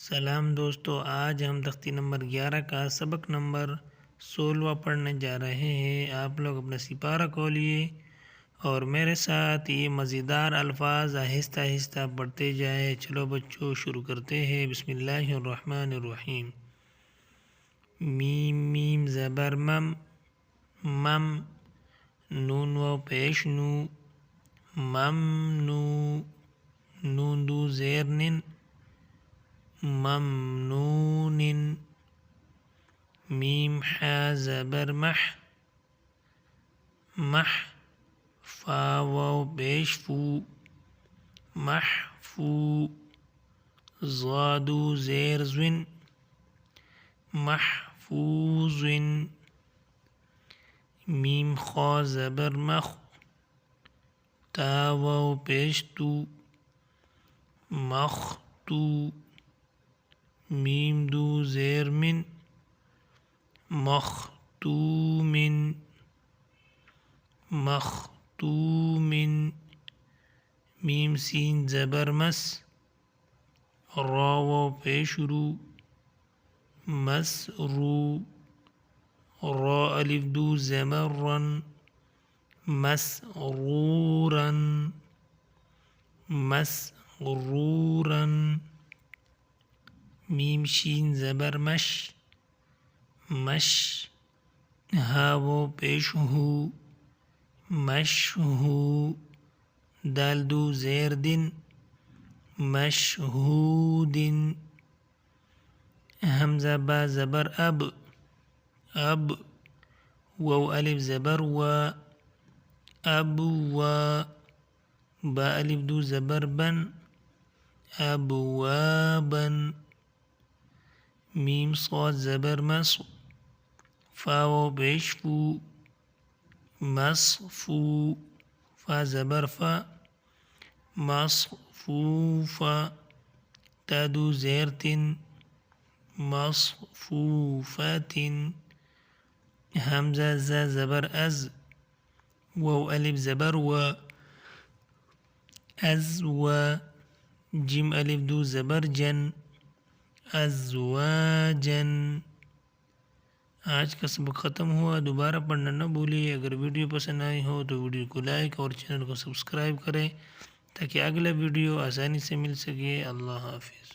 سلام دوستو، آج ہم تختی نمبر 11 کا سبق نمبر 16 پڑھنے جا رہے ہیں۔ آپ لوگ اپنا سپارہ کھولیے اور میرے ساتھ یہ مزیدار الفاظ آہستہ آہستہ پڑھتے جائے۔ چلو بچوں شروع کرتے ہیں۔ بسم اللہ الرحمن الرحیم۔ میم میم زبر مم، مم، نون و پیش نو، ممنو، نون دو زیر نن، ممنون، میم حا زبر مح، مح، فا واو پیش فو، محفو، ضادو زیر زن، محفوظ، میم خا زبر مخ، تا واو پیش تو، مختو، میم دو زیر من، مختوم، مختوم، میم سین زبر مس، را واو پیش رو، مسرو، را الف دو زمرن، مسرورا، مسرورا، میم شین زبر مش، مش، ہا واو پیش ہو، مشہو، دال دو زیر دن، مشہود، حمزہ با زبر اب، اب، واو الف زبر و، اب و، با الف دو زبر بن، ابوابا، میم صاد زبر مس، فا واو پیش فو، مصفو، فا زبر فا، مصفوفا، تا دو زیر تن، مصفوفات، حمزہ زا زبر از، واو الف زبر و، از و، جیم الف دو زبر جن، ازواجن۔ آج کا سبق ختم ہوا، دوبارہ پڑھنا نہ بھولیے۔ اگر ویڈیو پسند آئی ہو تو ویڈیو کو لائک اور چینل کو سبسکرائب کریں تاکہ اگلا ویڈیو آسانی سے مل سکے۔ اللہ حافظ۔